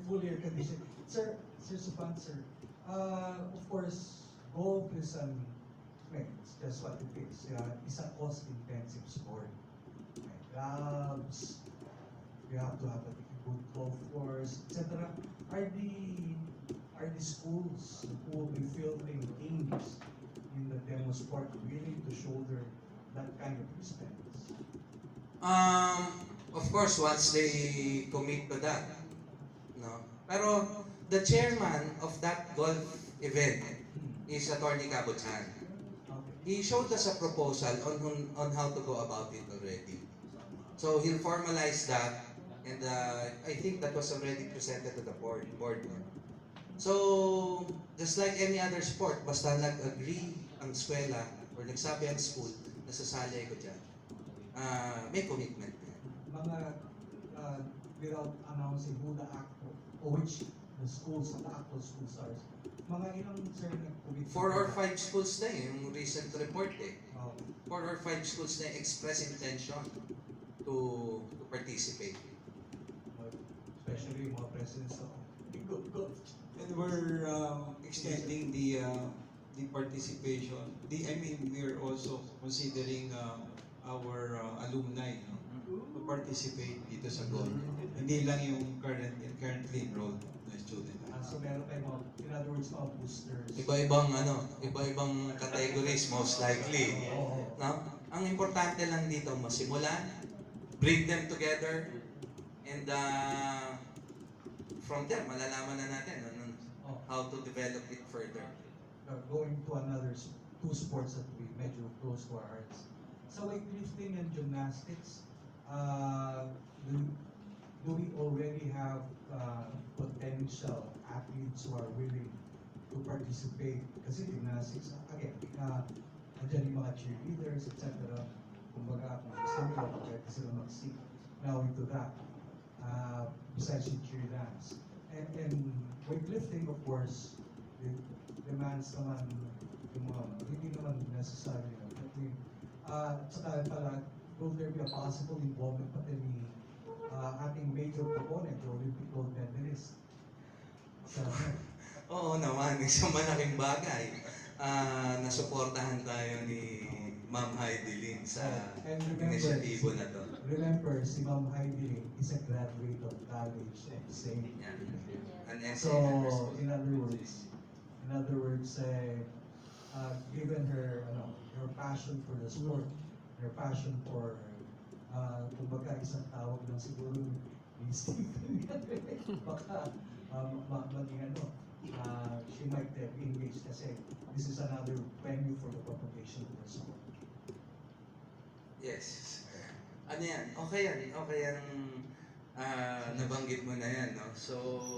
fully air conditioned. Sir Supan, sir. Of course, golf is it's just what it is. It's a cost-intensive sport. Right? Gloves, you have to have a good golf course, etc. Are the schools who will be fielding games in the demo sport willing to shoulder that kind of expense? Of course, once they commit to that, no. Pero the chairman of that golf event is Attorney Cabutsan. Okay. He showed us a proposal on how to go about it already. So he'll formalize that, and I think that was already presented to the board. So, just like any other sport, basta nag-agree ang eskwela or nagsabi ang school, nasasali ko dyan. May commitment. Mga without announcing who the actor or which the schools, the actual schools are, mga ilang sir nag-commit? 4 or 5 schools na yung recent report eh. 4 Okay. or 5 schools na express intention to participate. Especially yung mga presidents of golf. And we're extending the participation. We're also considering our alumni, no, to participate dito sa golf. Hindi lang yung currently enrolled na student. So meron tayong mga, in other words, mga boosters. Iba-ibang categories most likely. No? Ang importante lang dito masimulan, bring them together, and from there malalaman na natin how to develop it further. Going to another two sports that we medyo close to our hearts. Sa weightlifting and gymnastics, do we already have potential athletes who are willing to participate? Kasi gymnastics, again, andyan yung mga cheerleaders, etc. Kumbaga, kung gusto nila, pwede sila mag-seek now into that. Besides yung cheer dance. And weightlifting, of course, it demands naman yung mga, hindi naman necessary. Saka pala, will there be a possible involvement pati ni ating major proponent, the Olympic gold medalist? Oo naman, isang malaking bagay. Nasuportahan tayo ni Ma'am Heidi Lim sa inisyatibo na to. Remember, si Ma'am Heidi Lim is a graduate of college of St. An So, in other words, given her passion for the sport, her passion for, kumbaga isang tawag lang siguro ni Stephen, baka maging she might have engaged kasi this is another venue for the propagation of the sport. Yes. Ano yan? Okay yan nabanggit mo na yan, no? So,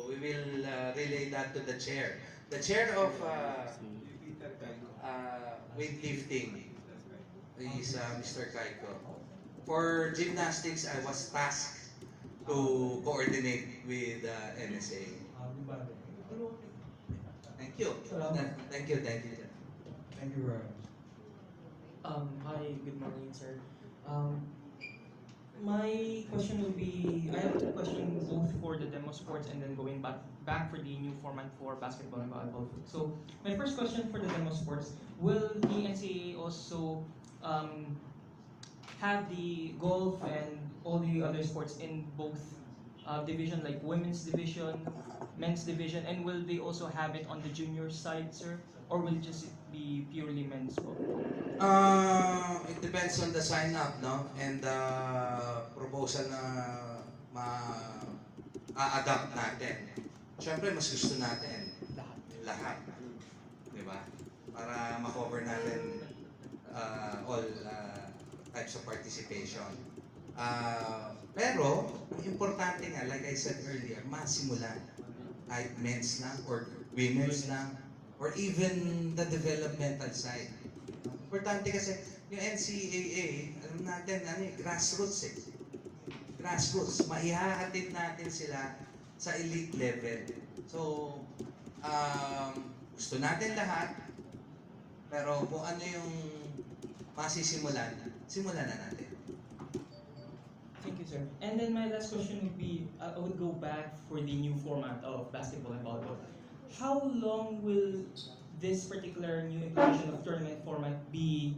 we will relay that to the chair. The chair of weightlifting is Mr. Kaiko. For gymnastics, I was tasked to coordinate with NSA. Thank you. Thank you. Thank you very much. Hi, good morning, sir. My question will be, I have a question both for the demo sports and then going back for the new format for basketball and volleyball. So, my first question for the demo sports, will the NCAA also have the golf and all the other sports in both division, like women's division, men's division, and will they also have it on the junior side, sir? Or will it just be purely men's sport? It depends on the sign up, no? And the proposal na ma-adapt natin. Siyempre, mas gusto natin lahat. Di ba? Para ma-cover natin all types of participation. Pero, ang importante nga, like I said earlier, masimulan. Kahit men's lang or women's lang or even the developmental side. Importante kasi yung NCAA, alam natin, grassroots eh. Grassroots. Maihahatid natin sila sa elite level. So, gusto natin lahat, pero kung ano yung masisimulan, simulan na natin. Thank you. you, sir. And then my last question would be, I would go back for the new format of basketball and volleyball. How long will this particular new implementation of tournament format be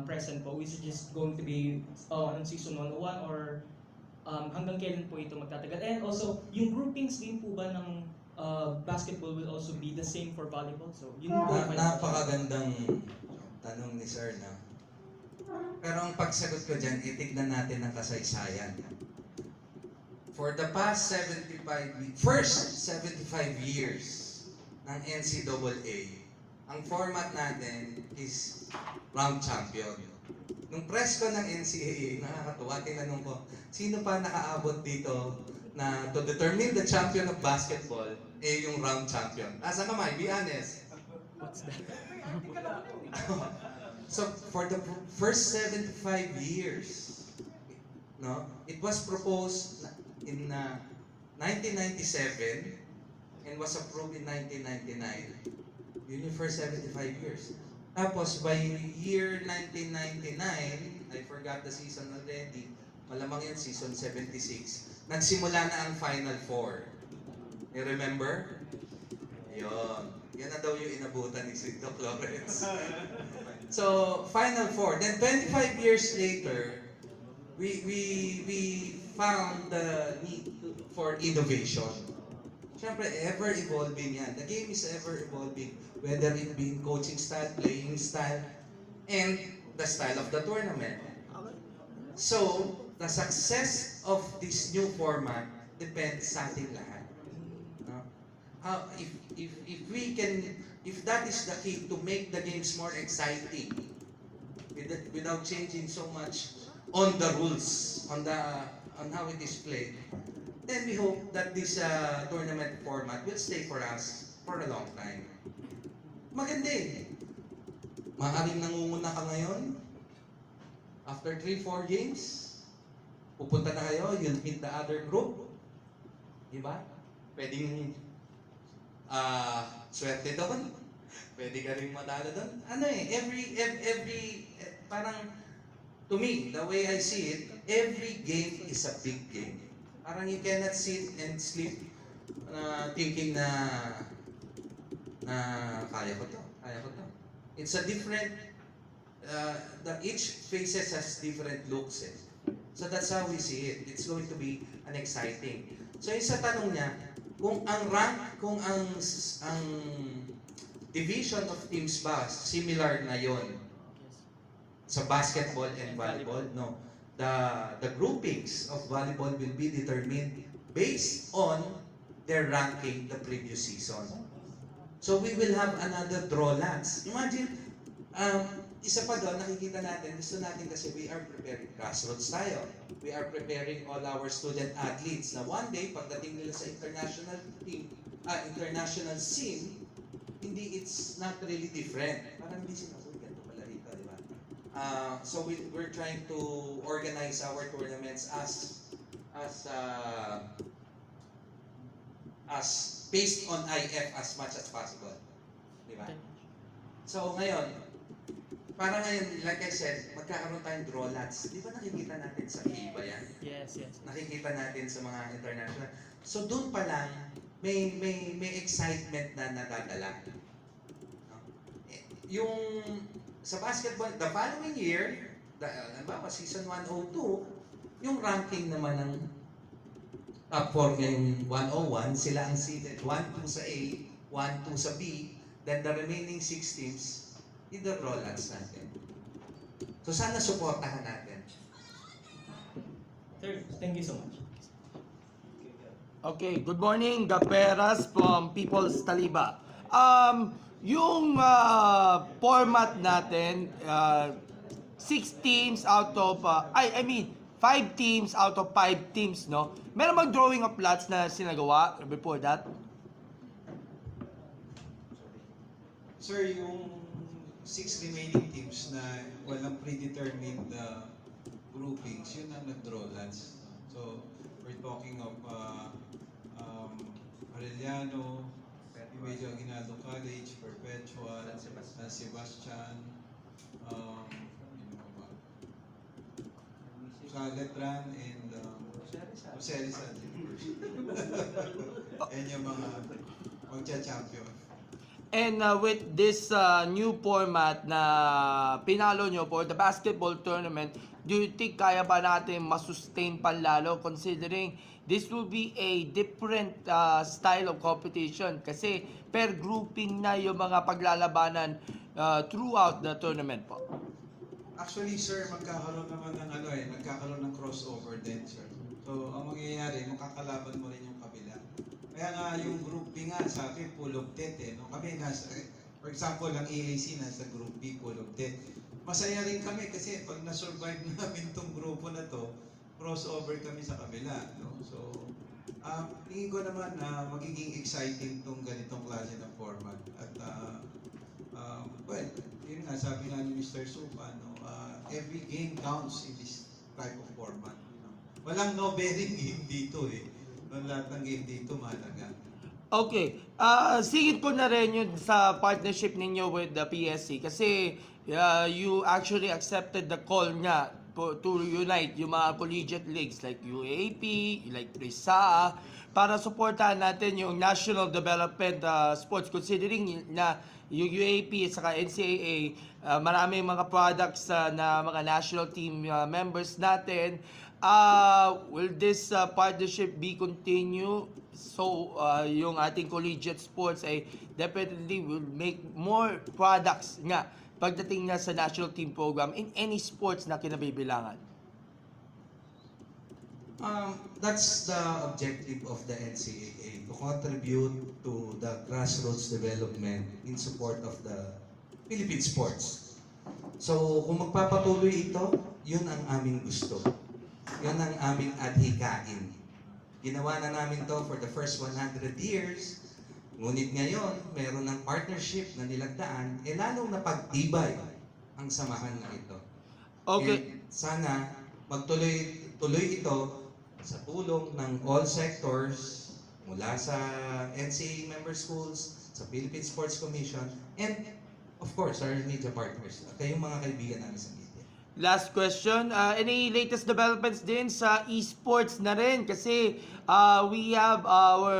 present po? Is it just going to be on season 101 or hanggang kailan po ito magtatagal? And also, yung groupings din po ba ng basketball will also be the same for volleyball? So, yun po yung Napakagandang tanong ni Sir, no? Pero ang pagsagot ko dyan, itignan natin ang kasaysayan. For the past 75 years ng NCAA, ang format natin is round champion. Nung press ko ng NCAA, nakakatuwa, tinanong ko, sino pa nakaabot dito na to determine the champion of basketball, yung round champion? Asa kamay? Be honest. What's that? So, for the first 75 years, no, it was proposed in 1997 and was approved in 1999. Yun yung first 75 years. Tapos, by year 1999, I forgot the season already, malamang yun, season 76, nagsimula na ang Final Four. You remember? Yun. Yan na daw yung inabutan ni Doc Lawrence. So, Final Four. Then 25 years later, we found the need for innovation. Siyempre, ever-evolving yan. The game is ever-evolving. Whether it be in coaching style, playing style, and the style of the tournament. So, the success of this new format depends sa ating lahat. No? If that is the key to make the games more exciting, without changing so much on the rules, on how it is played, then we hope that this tournament format will stay for us for a long time. Maganda eh. Maaaring nangunguna ka ngayon, after 3-4 games, pupunta na kayo, you'll meet the other group. Diba? Pwedeng swerte doon. Pwede ka rin matalo doon. Ano eh, parang, to me, the way I see it, every game is a big game. Parang you cannot sit and sleep thinking na kaya ko to. It's a different, each faces has different looks eh. So that's how we see it. It's going to be an exciting. So yung sa tanong niya, kung ang division of teams ba similar na yon sa basketball and volleyball? No. The groupings of volleyball will be determined based on their ranking the previous season. So we will have another draw lots. Imagine, isa pa doon, nakikita natin, gusto natin kasi we are preparing grassroots tayo. We are preparing all our student athletes na one day, pagdating nila sa international international scene, it's not really different. Parang hindi sila, ganito pala rito, di ba? So we're trying to organize our tournaments as based on IF as much as possible. Di ba? So ngayon, para ngayon, like I said, magkakaroon tayong draw lots. Di ba nakikita natin sa FIBA yan? Yes. Nakikita natin sa mga international. So doon pa lang, may excitement na nadadala. No? Yung sa basketball, the following year, season 102, yung ranking naman ng top 4 ngayong 101, sila ang seeded 1-2 sa A, 1-2 sa B, then the remaining 6 teams, either roll-outs natin. So sana supportahan natin. Sir, thank you so much. Okay, good morning, Gaperas from People's Taliba. Yung format natin, 6 teams out of, 5 teams out of 5 teams, no? Meron bang drawing of lots na sinagawa before that? Sir, yung 6 remaining teams na walang predetermined groupings, yun ang nag-draw lots. So, we're talking of Arellano, Medyo Aguinaldo College, Perpetual, San Sebastian, Letran, and Jose Rizal University. Yan yung mga magcha-champion. And with this new format na pinalo nyo for the basketball tournament, do you think kaya ba natin masustain panlalo considering this will be a different style of competition kasi per grouping na yung mga paglalabanan throughout the tournament po? Actually, sir, magkakaroon naman ng nagkakaroon ng crossover din, sir. So, ang mangyayari, makakalaban mo rin yung kabila. Kaya nga, yung group B nga, sa akin, full of death eh. No? Kami nasa, for example, ang EAC nasa group B, full of death. Masaya rin kami kasi pag na-survive namin tong grupo na to, crossover kami sa kabila. No? So, tingin ko naman na magiging exciting tong ganitong klase ng format. At, well, yun nga, sabi nga ni Mr. Supa, no? Every game counts in this type of format. No? Walang no-bearing game dito eh. Lahat ng game dito mahalaga. Okay. Singit ko na rin yun sa partnership ninyo with the PSC kasi you actually accepted the call niya to unite yung mga collegiate leagues like UAP, like RISA, para supportahan natin yung national development sports considering na yung UAP at saka NCAA marami mga products na mga national team members natin. Will this partnership be continue? So, yung ating collegiate sports ay definitely will make more products nga pagdating na sa national team program in any sports na kinabibilangan. That's the objective of the NCAA, to contribute to the grassroots development in support of the Philippine sports. So, kung magpapatuloy ito, yun ang aming gusto. Yun ang aming adhikain. Ginawa na namin to for the first 100 years. Ngunit ngayon, meron ng partnership na nilagdaan, lalong napagtibay ang samahan na ito. Okay. And sana magtuloy ito sa tulong ng all sectors mula sa NCAA member schools, sa Philippine Sports Commission, and of course, our media partners. At kayong mga kaibigan namin sa media. Last question, any latest developments din sa esports na rin? Kasi we have our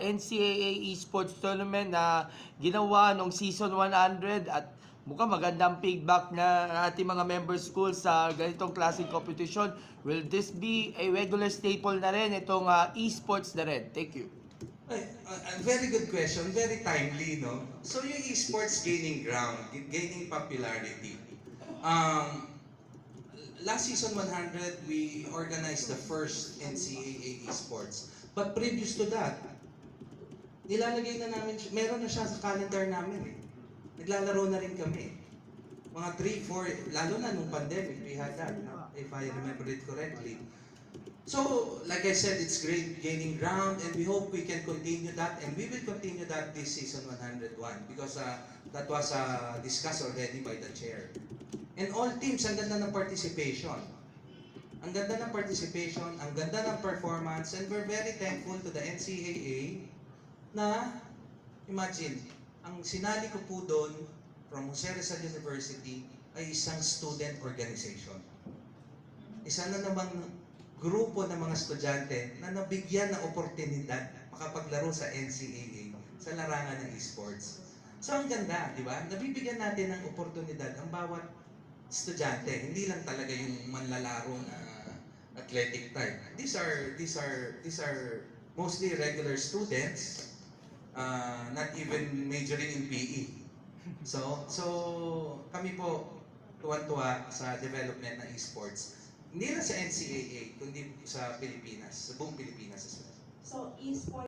NCAA esports tournament na ginawa nung season 100 at mukhang magandang feedback na ating mga member schools sa ganitong klaseng competition. Will this be a regular staple na rin itong esports na rin? Thank you. Very good question, very timely, no? So yung esports gaining ground, gaining popularity. Last season 100, we organized the first NCAA esports. But previous to that, nilalagay na namin, meron na siya sa calendar namin eh. Naglalaro na rin kami. Mga 3, 4, lalo na nung pandemic, we had that, if I remember it correctly. So, like I said, it's great gaining ground and we hope we can continue that and we will continue that this season 101 because that was discussed already by the chair. And all teams, ang ganda ng participation. Ang ganda ng participation, ang ganda ng performance, and we're very thankful to the NCAA na, imagine, ang sinali ko po doon from Jose Rizal University ay isang student organization. Isa na namang grupo ng mga estudyante na nabigyan ng oportunidad makapaglaro sa NCAA sa larangan ng esports. So ang ganda, di ba? Nabibigyan natin ng oportunidad ang bawat estudyante, hindi lang talaga yung manlalaro na athletic type. These are mostly regular students, not even majoring in PE. So kami po tuwan-tuwa sa development ng esports. Hindi lang sa NCAA, kundi sa Pilipinas, sa buong Pilipinas. So, esports